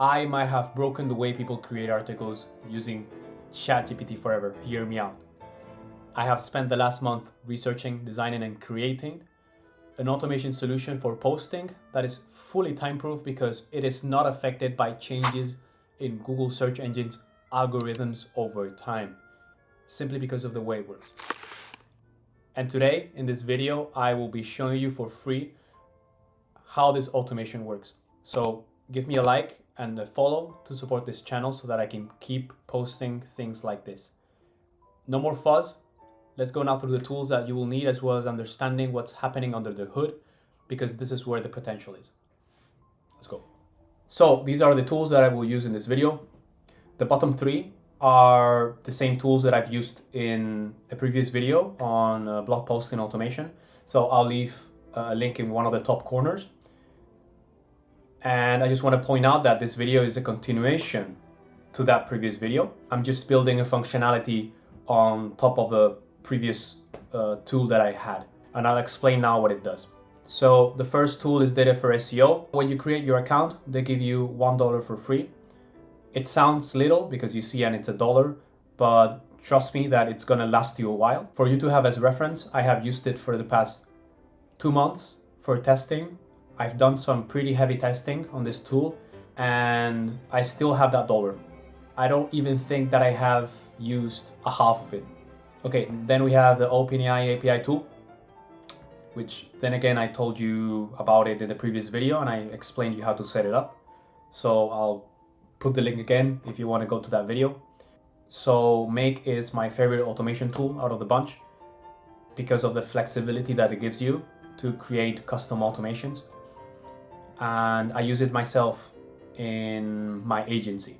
I might have broken the way people create articles using ChatGPT forever. Hear me out. I have spent the last month researching, designing, and creating an automation solution for posting that is fully time-proof because it is not affected by changes in Google search engine's algorithms over time, simply because of the way it works. And today, in this video, I will be showing you for free how this automation works. So give me a like and a follow to support this channel so that I can keep posting things like this. No more fuzz. Let's go now through the tools that you will need, as well as understanding what's happening under the hood, because this is where the potential is. Let's go. So these are the tools that I will use in this video. The bottom three are the same tools that I've used in a previous video on blog posting automation. So I'll leave a link in one of the top corners. And I just want to point out that this video is a continuation to that previous video. I'm just building a functionality on top of the previous tool that I had. And I'll explain now what it does. So the first tool is DataforSEO. When you create your account, they give you $1 for free. It sounds little because you see and it's $1, but trust me that it's gonna last you a while. For you to have as reference, I have used it for the past 2 months for testing. I've done some pretty heavy testing on this tool and I still have that $1. I don't even think that I have used a half of it. Okay, then we have the OpenAI API tool, which then again, I told you about it in the previous video and I explained you how to set it up. So I'll put the link again if you want to go to that video. So Make is my favorite automation tool out of the bunch because of the flexibility that it gives you to create custom automations. And I use it myself in my agency,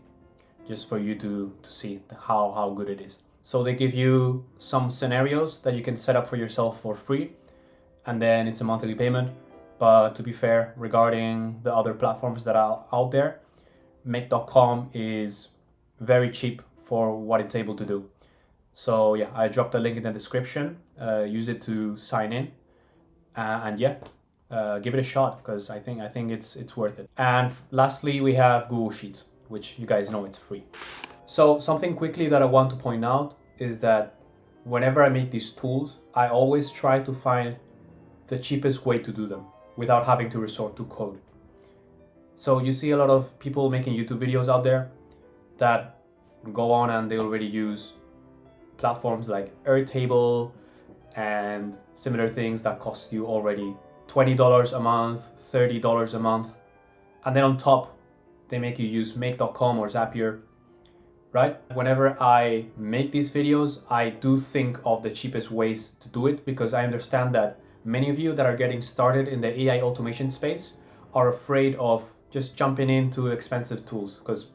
just for you to see how good it is. So they give you some scenarios that you can set up for yourself for free, and then it's a monthly payment. But to be fair, regarding the other platforms that are out there, Make.com is very cheap for what it's able to do. So yeah, I dropped a link in the description. Use it to sign in, and yeah. Give it a shot because I think it's worth it. And lastly, we have Google Sheets, which you guys know it's free. So something quickly that I want to point out is that whenever I make these tools, I always try to find the cheapest way to do them without having to resort to code. So you see a lot of people making YouTube videos out there that go on and they already use platforms like Airtable and similar things that cost you already $20 a month, $30 a month. And then on top, they make you use Make.com or Zapier, right? Whenever I make these videos, I do think of the cheapest ways to do it because I understand that many of you that are getting started in the AI automation space are afraid of just jumping into expensive tools because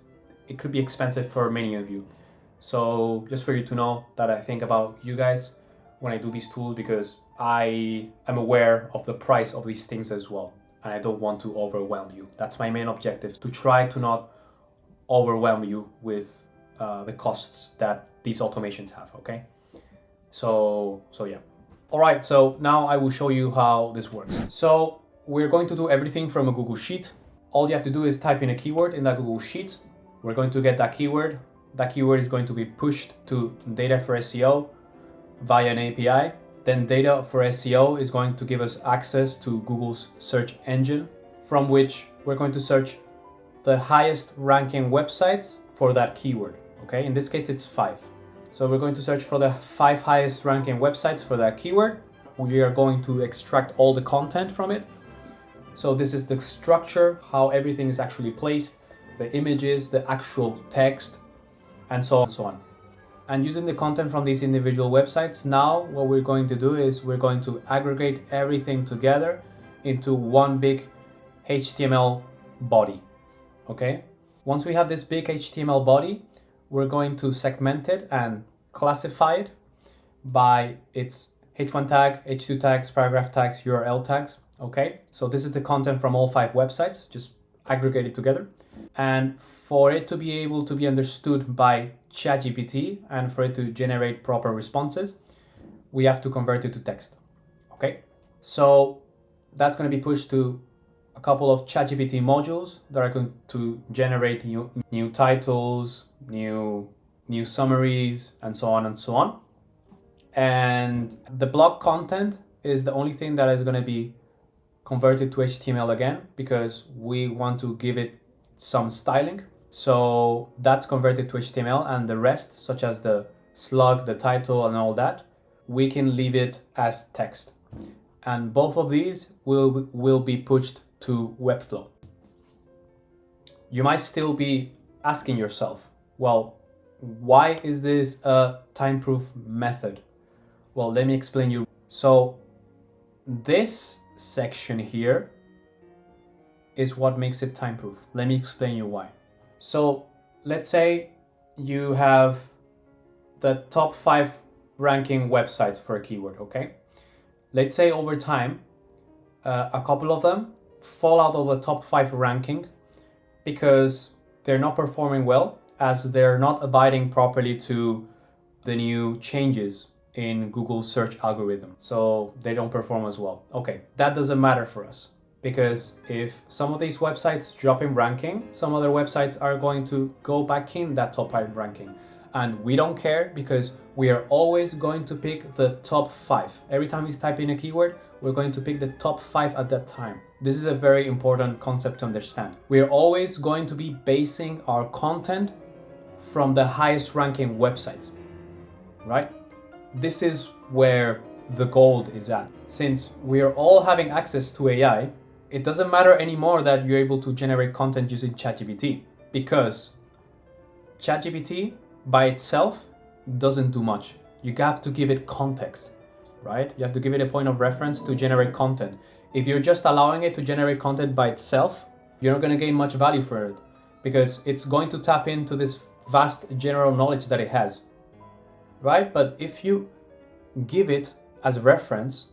it could be expensive for many of you. So just for you to know that I think about you guys when I do these tools, because I am aware of the price of these things as well, and I don't want to overwhelm you. That's my main objective, to try to not overwhelm you with the costs that these automations have, okay? So yeah. All right, so now I will show you how this works. So we're going to do everything from a Google Sheet. All you have to do is type in a keyword in that Google Sheet. We're going to get that keyword. That keyword is going to be pushed to DataforSEO via an API. Then DataforSEO is going to give us access to Google's search engine, from which we're going to search the highest ranking websites for that keyword. Okay, in this case, it's 5. So we're going to search for the 5 highest ranking websites for that keyword. We are going to extract all the content from it. So this is the structure, how everything is actually placed, the images, the actual text, and so on and so on. And using the content from these individual websites, now what we're going to do is we're going to aggregate everything together into one big HTML body, okay? Once we have this big HTML body, we're going to segment it and classify it by its H1 tag, H2 tags, paragraph tags, URL tags, okay? So this is the content from all 5 websites, just aggregate it together. And for it to be able to be understood by ChatGPT and for it to generate proper responses, we have to convert it to text, okay? So that's going to be pushed to a couple of ChatGPT modules that are going to generate new titles, new summaries, and so on and so on. And the blog content is the only thing that is going to be converted to HTML again, because we want to give it some styling. So that's converted to HTML, and the rest, such as the slug, the title, and all that, we can leave it as text. And both of these will be pushed to Webflow. You might still be asking yourself, well, why is this a time-proof method? Well, let me explain you. So this section here is what makes it time-proof. Let me explain you why. So let's say you have the top 5 ranking websites for a keyword, okay? Let's say over time, a couple of them fall out of the top 5 ranking because they're not performing well, as they're not abiding properly to the new changes in Google search algorithm. So they don't perform as well. Okay, that doesn't matter for us, because if some of these websites drop in ranking, some other websites are going to go back in that top 5 ranking. And we don't care, because we are always going to pick the top 5. Every time we type in a keyword, we're going to pick the top 5 at that time. This is a very important concept to understand. We're always going to be basing our content from the highest ranking websites, right? This is where the gold is at. Since we are all having access to AI, it doesn't matter anymore that you're able to generate content using ChatGPT, because ChatGPT by itself doesn't do much. You have to give it context, right? You have to give it a point of reference to generate content. If you're just allowing it to generate content by itself, you're not going to gain much value for it, because it's going to tap into this vast general knowledge that it has, right? But if you give it as a reference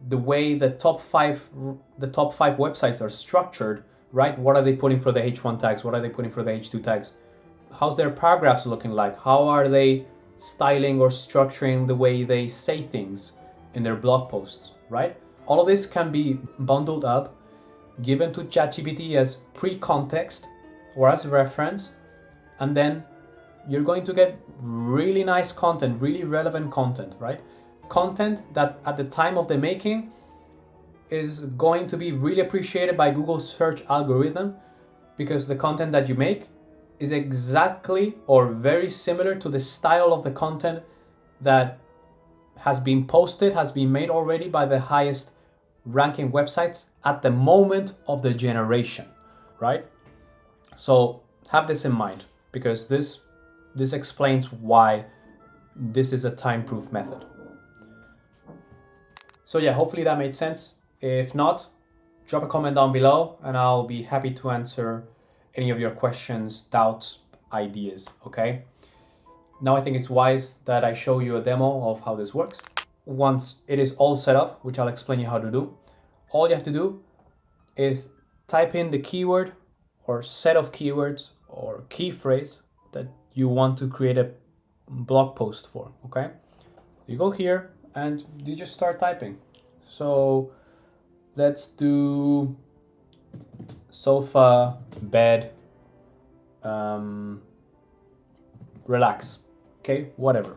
the way the top 5 websites are structured, right? What are they putting for the H1 tags? What are they putting for the H2 tags? How's their paragraphs looking like? How are they styling or structuring the way they say things in their blog posts, right? All of this can be bundled up, given to ChatGPT as pre-context or as reference, and then you're going to get really nice content, really relevant content, right? Content that at the time of the making is going to be really appreciated by Google's search algorithm, because the content that you make is exactly or very similar to the style of the content that has been posted, has been made already by the highest ranking websites at the moment of the generation, right? So have this in mind, because this explains why this is a time-proof method. So yeah, hopefully that made sense. If not, drop a comment down below and I'll be happy to answer any of your questions, doubts, ideas, okay? Now I think it's wise that I show you a demo of how this works. Once it is all set up, which I'll explain you how to do, all you have to do is type in the keyword or set of keywords or key phrase that you want to create a blog post for, okay? You go here and you just start typing. So let's do sofa, bed, relax, okay, whatever.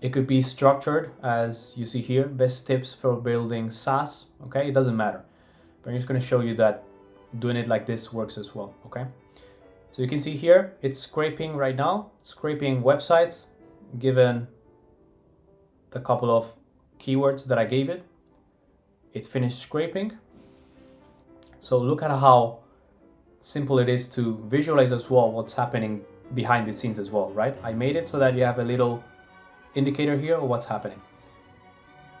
It could be structured as you see here, best tips for building SaaS, okay, it doesn't matter. But I'm just going to show you that doing it like this works as well, okay? So you can see here, it's scraping right now, scraping websites, given the couple of keywords that I gave it. It finished scraping. So look at how simple it is to visualize as well what's happening behind the scenes as well, right? I made it so that you have a little indicator here of what's happening.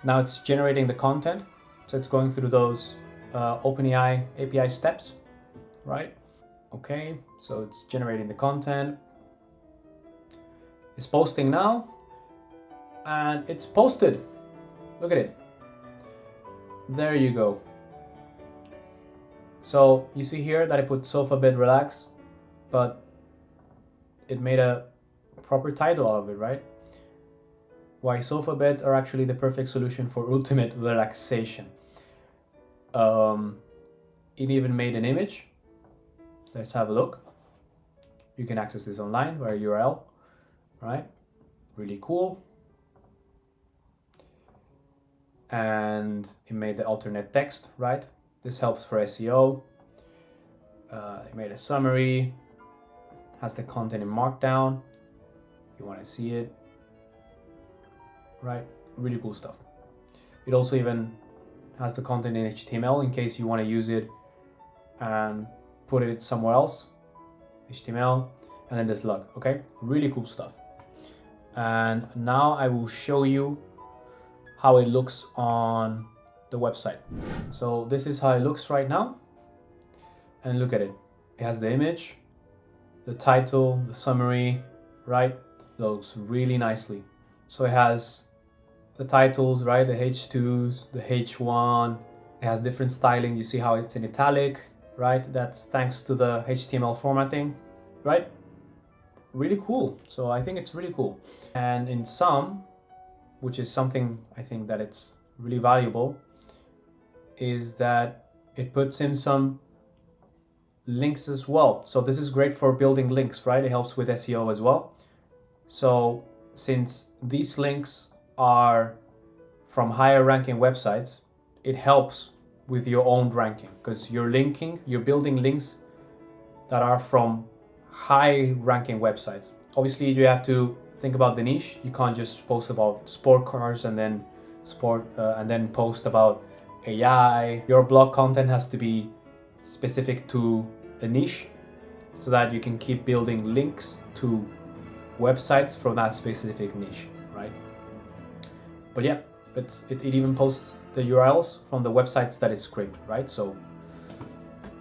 Now it's generating the content. So it's going through those OpenAI API steps, right? Okay, so it's generating the content. It's posting now, and it's posted. Look at it. There you go. So you see here that I put sofa, bed, relax, but it made a proper title out of it, right? Why sofa beds are actually the perfect solution for ultimate relaxation. It even made an image. Let's have a look. You can access this online via URL, right? Really cool. And it made the alternate text, right? This helps for SEO. It made a summary, has the content in Markdown. If you want to see it, right? Really cool stuff. It also even has the content in HTML in case you want to use it and put it somewhere else. HTML, and then this log, okay? Really cool stuff. And now I will show you how it looks on the website. So this is how it looks right now. And look at it. It has the image, the title, the summary, right? Looks really nicely. So it has the titles, right? The H2s, the H1. It has different styling. You see how it's in italic, right? That's thanks to the HTML formatting, right? Really cool. So I think it's really cool. And in some, which is something I think that it's really valuable, is that it puts in some links as well. So this is great for building links, right? It helps with SEO as well. So since these links are from higher ranking websites, it helps with your own ranking because you're building links that are from high ranking websites. Obviously you have to think about the niche. You can't just post about sport cars and then post about AI. Your blog content has to be specific to a niche so that you can keep building links to websites from that specific niche, right? But yeah, it even posts the URLs from the websites that it scraped, right? So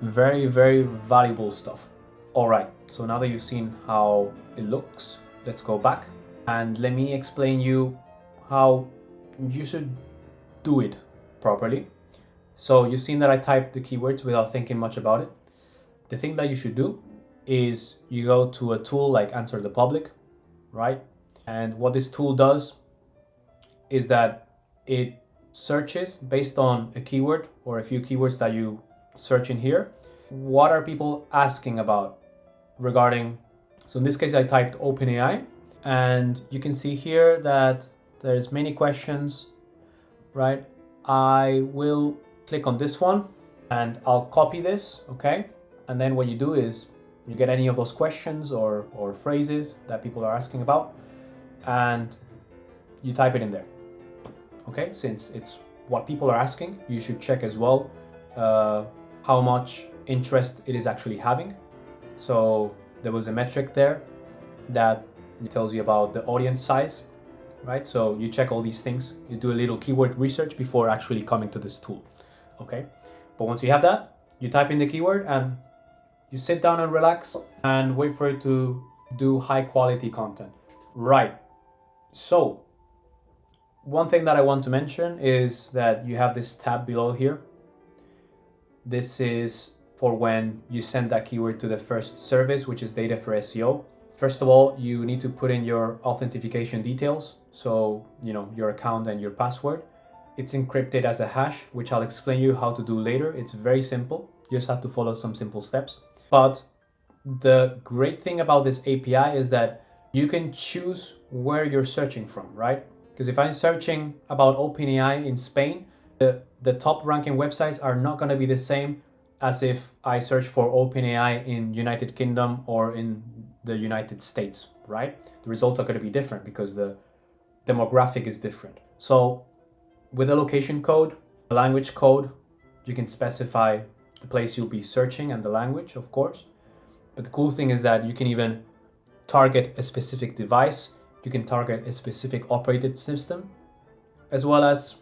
very, very valuable stuff. All right, so now that you've seen how it looks, let's go back and let me explain you how you should do it properly. So you've seen that I typed the keywords without thinking much about it. The thing that you should do is you go to a tool like Answer the Public, right? And what this tool does is that it searches based on a keyword or a few keywords that you search in here. What are people asking about regarding? So in this case, I typed OpenAI, and you can see here that there's many questions, right? I will click on this one and I'll copy this, okay? And then what you do is you get any of those questions or phrases that people are asking about and you type it in there, okay? Since it's what people are asking, you should check as well how much interest it is actually having. So there was a metric there that tells you about the audience size, right? So you check all these things, you do a little keyword research before actually coming to this tool, okay? But once you have that, you type in the keyword and you sit down and relax and wait for it to do high quality content. Right. So one thing that I want to mention is that you have this tab below here. This is for when you send that keyword to the first service, which is DataforSEO. First of all, you need to put in your authentication details. So, your account and your password. It's encrypted as a hash, which I'll explain you how to do later. It's very simple. You just have to follow some simple steps. But the great thing about this API is that you can choose where you're searching from, right? Because if I'm searching about OpenAI in Spain, the top ranking websites are not going to be the same as if I search for OpenAI in United Kingdom or in the United States, right? The results are going to be different because the demographic is different. So with a location code, a language code, you can specify the place you'll be searching and the language, of course. But the cool thing is that you can even target a specific device. You can target a specific operating system, as well as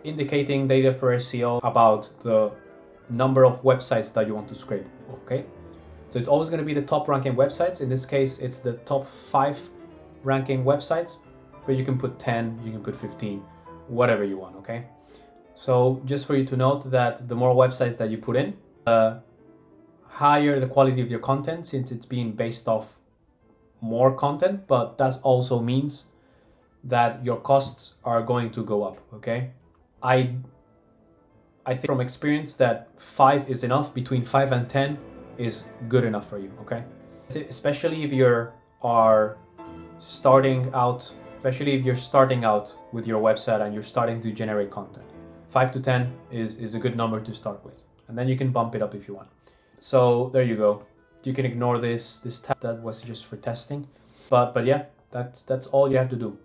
indicating DataforSEO about the number of websites that you want to scrape, okay? So it's always going to be the top ranking websites. In this case, it's the top 5 ranking websites, but you can put 10, you can put 15, whatever you want, okay? So just for you to note that the more websites that you put in, the higher the quality of your content, since it's being based off more content, but that also means that your costs are going to go up, okay? I I think from experience that 5 is enough. Between 5 and 10 is good enough for you, okay? Especially if you're starting out, with your website and you're starting to generate content. 5 to 10 is a good number to start with. And then you can bump it up if you want. So there you go. You can ignore this tab, that was just for testing. But yeah, that's all you have to do.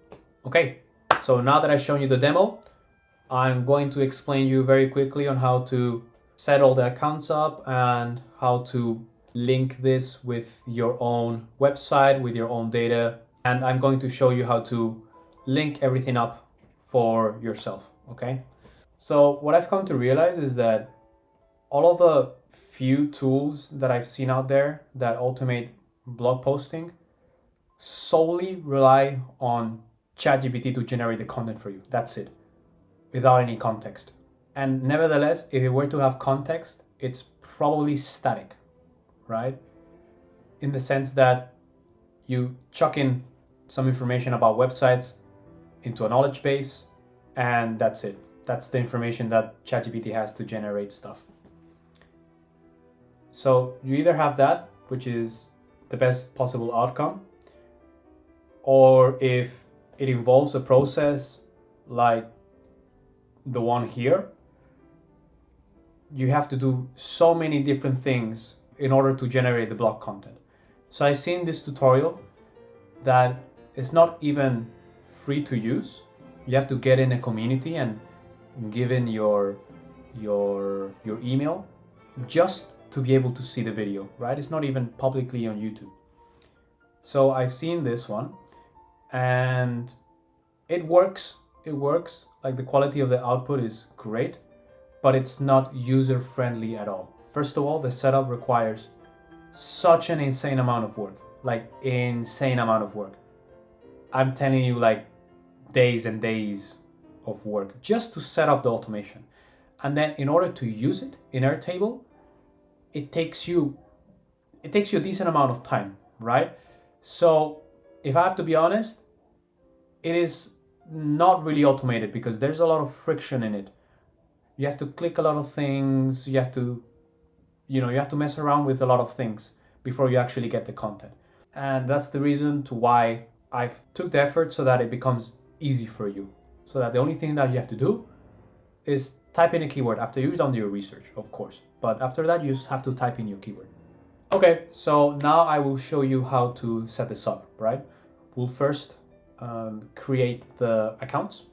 Okay, so now that I've shown you the demo, I'm going to explain you very quickly on how to set all the accounts up and how to link this with your own website, with your own data. And I'm going to show you how to link everything up for yourself, okay? So what I've come to realize is that all of the few tools that I've seen out there that automate blog posting solely rely on ChatGPT to generate the content for you. That's it, without any context. And nevertheless, if it were to have context, it's probably static, right? In the sense that you chuck in some information about websites into a knowledge base, and that's it. That's the information that ChatGPT has to generate stuff. So you either have that, which is the best possible outcome, or if it involves a process like the one here, you have to do so many different things in order to generate the blog content. So I've seen this tutorial that is not even free to use. You have to get in a community and give in your email just to be able to see the video, right? It's not even publicly on YouTube. So I've seen this one and it works. Like the quality of the output is great, but it's not user friendly at all. First of all, the setup requires such an insane amount of work, like insane amount of work. I'm telling you, like days and days of work just to set up the automation. And then in order to use it in Airtable, it takes you a decent amount of time, right? So if I have to be honest, it is not really automated because there's a lot of friction in it. You have to click a lot of things, you have to mess around with a lot of things before you actually get the content. And that's the reason to why I've took the effort so that it becomes easy for you. So that the only thing that you have to do is type in a keyword after you've done your research, of course. But after that, you just have to type in your keyword. Okay, so now I will show you how to set this up, right? We'll first create the accounts,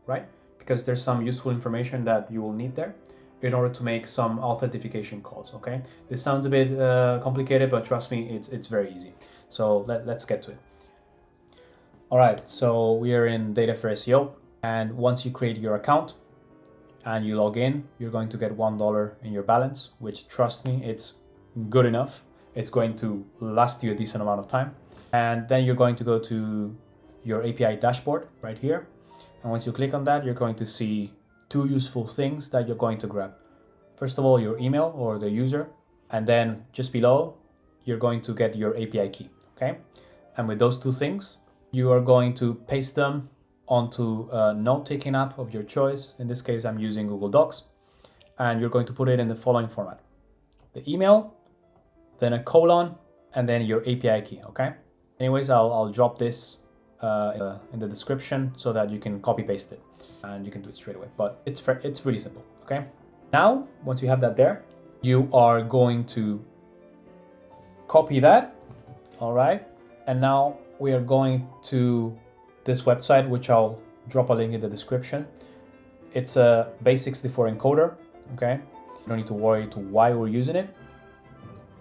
right? Because there's some useful information that you will need there in order to make some authentication calls, okay? This sounds a bit complicated, but trust me, it's very easy. So let's get to it. All right, so we are in DataforSEO, and once you create your account and you log in, you're going to get $1 in your balance, which, trust me, it's good enough. It's going to last you a decent amount of time. And then you're going to go to your API dashboard right here. And once you click on that, you're going to see two useful things that you're going to grab. First of all, your email or the user, and then just below, you're going to get your API key, okay? And with those two things, you are going to paste them onto a note-taking app of your choice. In this case, I'm using Google Docs, and you're going to put it in the following format: the email, then a colon, and then your API key, okay? Anyways, I'll drop this in the description so that you can copy paste it and you can do it straight away. But it's really simple, okay? Now, once you have that there, you are going to copy that, all right? And now we are going to this website, which I'll drop a link in the description. It's a base64 encoder, okay? You don't need to worry to why we're using it.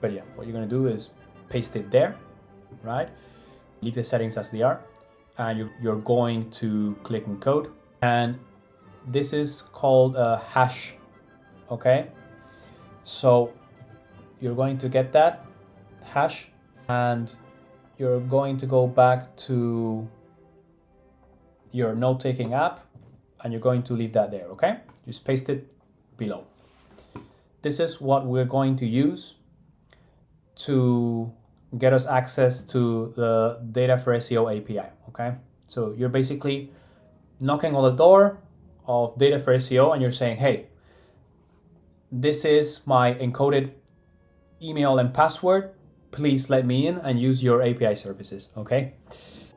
But yeah, what you're gonna do is paste it there, right? Leave the settings as they are. And you're going to click encode. And this is called a hash, okay? So you're going to get that hash and you're going to go back to your note-taking app and you're going to leave that there, okay? Just paste it below. This is what we're going to use to get us access to the DataforSEO API, okay? So you're basically knocking on the door of DataforSEO and you're saying, hey, this is my encoded email and password. Please let me in and use your API services, okay?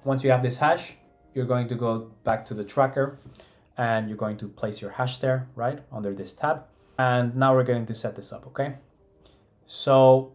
Once you have this hash, you're going to go back to the tracker and you're going to place your hash there, right, under this tab. And now we're going to set this up, okay? So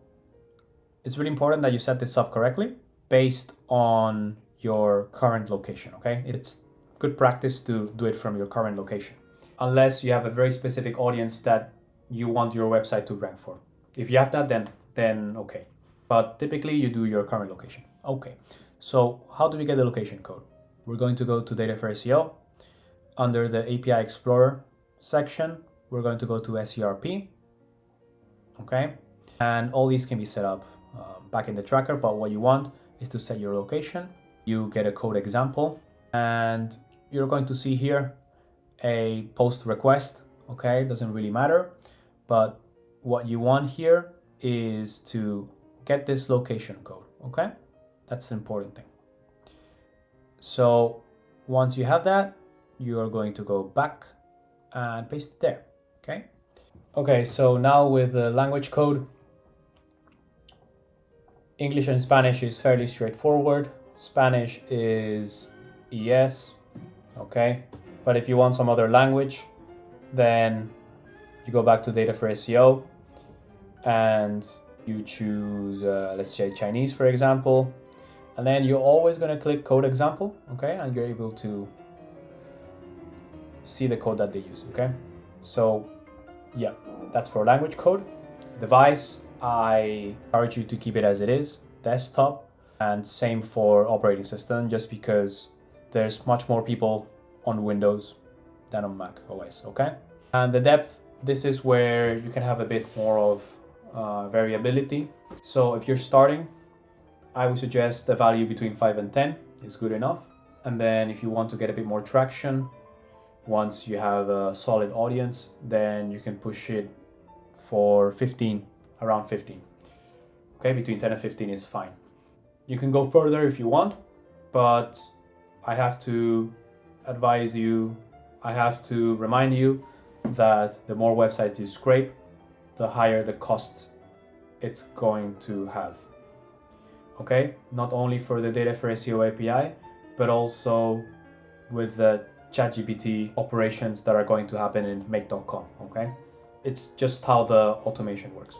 it's really important that you set this up correctly based on your current location, okay? It's good practice to do it from your current location, unless you have a very specific audience that you want your website to rank for. If you have that, then okay. But typically you do your current location. Okay, so how do we get the location code? We're going to go to DataforSEO. Under the API Explorer section, we're going to go to SERP, okay? And all these can be set up back in the tracker, but what you want is to set your location. You get a code example, and you're going to see here a post request, okay? Doesn't really matter, but what you want here is to get this location code, okay? That's the important thing. So once you have that, you are going to go back and paste it there, okay? Okay, so now with the language code, English and Spanish is fairly straightforward. Spanish is ES, okay? But if you want some other language, then you go back to DataforSEO and you choose, let's say Chinese, for example. And then you're always gonna click code example, okay? And you're able to see the code that they use, okay? So yeah, that's for language code. Device, I encourage you to keep it as it is, desktop, and same for operating system, just because there's much more people on Windows than on Mac OS, okay? And the depth, this is where you can have a bit more of variability. So if you're starting, I would suggest a value between 5 and 10 is good enough. And then if you want to get a bit more traction, once you have a solid audience, then you can push it for 15, around 15. Okay, between 10 and 15 is fine. You can go further if you want, but I have to advise you, I have to remind you that the more websites you scrape, the higher the cost it's going to have. Okay, not only for the DataforSEO API, but also with the ChatGPT operations that are going to happen in make.com, okay? It's just how the automation works,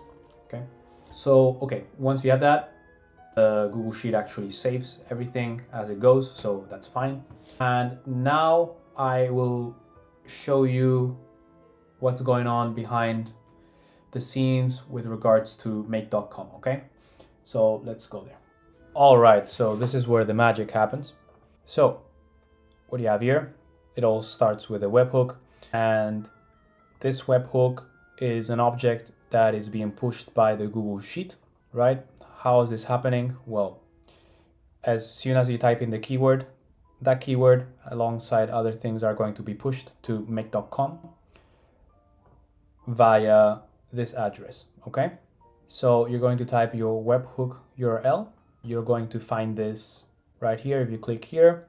okay? So, okay, once you have that, the Google Sheet actually saves everything as it goes, so that's fine. And now I will show you what's going on behind the scenes with regards to make.com, okay? So let's go there. All right, so this is where the magic happens. So what do you have here? It all starts with a webhook, and this webhook is an object that is being pushed by the Google Sheet, right? How is this happening? Well, as soon as you type in the keyword, that keyword alongside other things are going to be pushed to make.com via this address, okay? So you're going to type your webhook URL. You're going to find this right here. If you click here,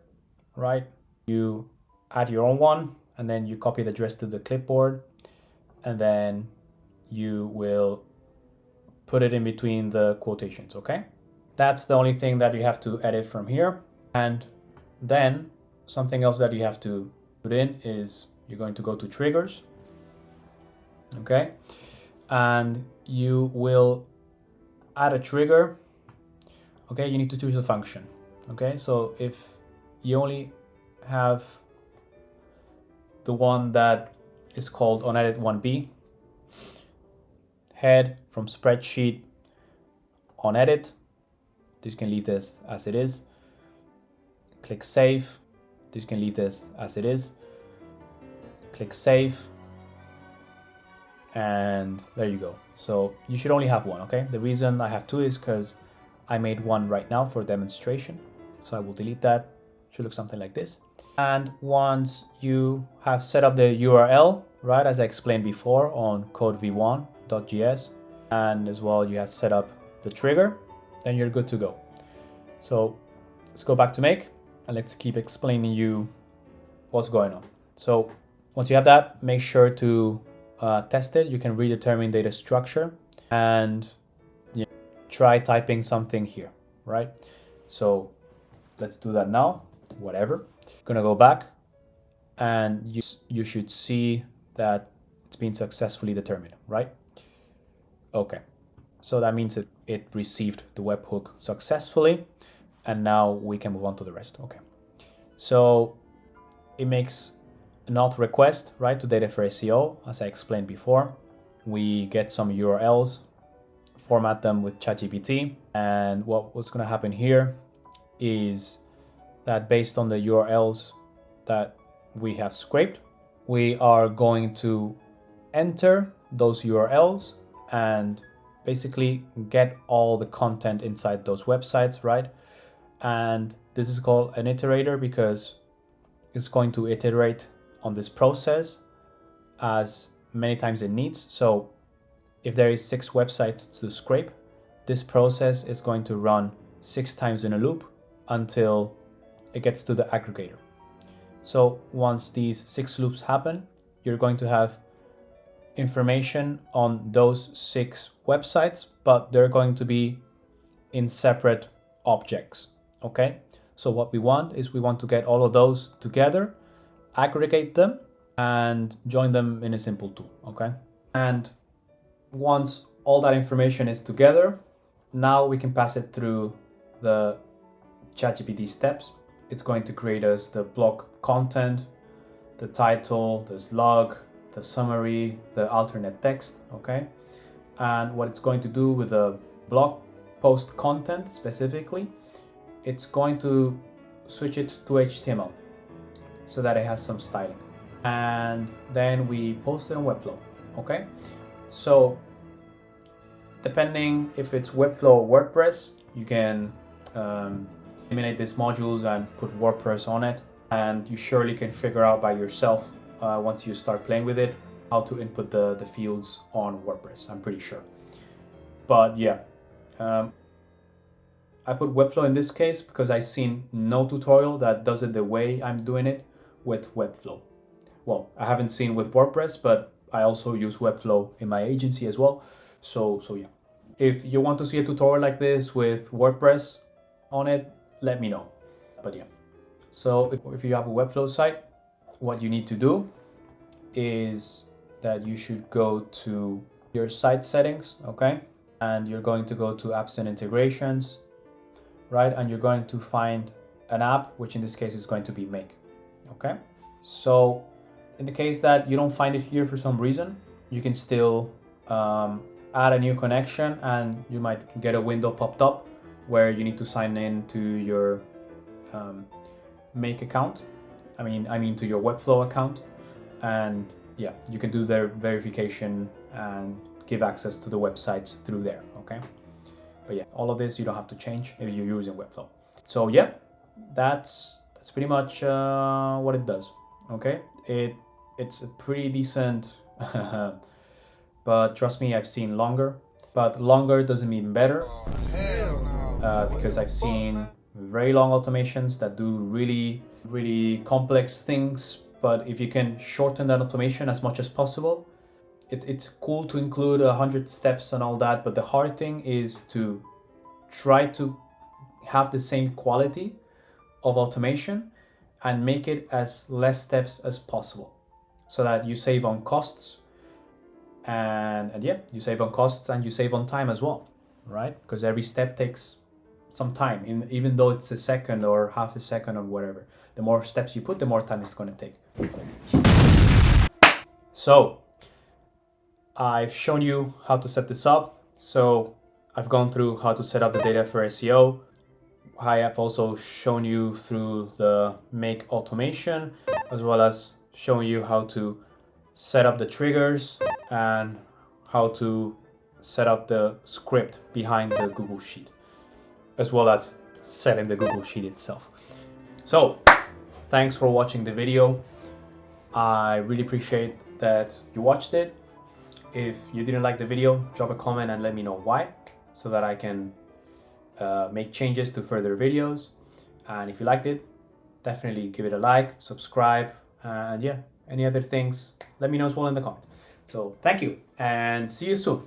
right, you add your own one, and then you copy the address to the clipboard, and then you will put it in between the quotations, okay? That's the only thing that you have to edit from here. And then something else that you have to put in is you're going to go to triggers, okay? And you will add a trigger, okay? You need to choose a function, okay? So if you only have the one that is called onEdit1b, head from spreadsheet on edit, you can leave this as it is. Click save, you can leave this as it is. Click save, and there you go. So you should only have one, okay? The reason I have two is because I made one right now for demonstration. So I will delete that. Should look something like this. And once you have set up the URL, right, as I explained before on codv1.js, and as well you have set up the trigger, then you're good to go. So let's go back to make, and let's keep explaining you what's going on. So once you have that, make sure to test it, you can redetermine data structure and try typing something here, right? So let's do that now, whatever. Gonna go back and you should see that it's been successfully determined, right? Okay, so that means it received the webhook successfully, and now we can move on to the rest. Okay, so it makes an auth request, right, to DataforSEO, as I explained before. We get some URLs, format them with ChatGPT, and what's going to happen here is that based on the URLs that we have scraped, we are going to enter those URLs and basically get all the content inside those websites, right? And this is called an iterator because it's going to iterate on this process as many times it needs. So if there is 6 websites to scrape, this process is going to run 6 times in a loop until it gets to the aggregator. So once these 6 loops happen, you're going to have information on those 6 websites, but they're going to be in separate objects, okay? So what we want to get all of those together, aggregate them, and join them in a simple tool, okay? And once all that information is together, now we can pass it through the ChatGPT steps. It's going to create us the blog content, the title, the slug, the summary, the alternate text, okay? And what it's going to do with the blog post content specifically, it's going to switch it to HTML so that it has some styling. And then we post it on Webflow, okay? So depending if it's Webflow or WordPress, you can eliminate these modules and put WordPress on it, and you surely can figure out by yourself once you start playing with it how to input the fields on WordPress, I'm pretty sure. But yeah, I put Webflow in this case because I've seen no tutorial that does it the way I'm doing it with Webflow. Well, I haven't seen with WordPress, but I also use Webflow in my agency as well. So yeah, if you want to see a tutorial like this with WordPress on it, let me know. But yeah, so if you have a Webflow site, what you need to do is that you should go to your site settings, okay? And you're going to go to apps and integrations, right? And you're going to find an app, which in this case is going to be Make, okay? So in the case that you don't find it here for some reason, you can still add a new connection, and you might get a window popped up where you need to sign in to your Make account. I mean to your Webflow account, and yeah, you can do their verification and give access to the websites through there, okay? But yeah, all of this you don't have to change if you're using Webflow. So yeah, that's pretty much what it does, okay? It's a pretty decent, but trust me, I've seen longer. But longer doesn't mean better, because I've seen very long automations that do really, really complex things. But if you can shorten that automation as much as possible, it's cool to include 100 steps and all that. But the hard thing is to try to have the same quality of automation and make it as less steps as possible, so that you save on costs. And yeah, you save on costs and you save on time as well, right? Because every step takes some time, even though it's a second or half a second or whatever. The more steps you put, the more time it's going to take. So I've shown you how to set this up. So I've gone through how to set up the DataforSEO. I have also shown you through the Make automation, as well as showing you how to set up the triggers and how to set up the script behind the Google Sheet, as well as setting the Google Sheet itself. So thanks for watching the video. I really appreciate that you watched it. If you didn't like the video, drop a comment and let me know why, so that I can make changes to further videos. And if you liked it, definitely give it a like, subscribe, and yeah, any other things, let me know as well in the comments. So thank you and see you soon.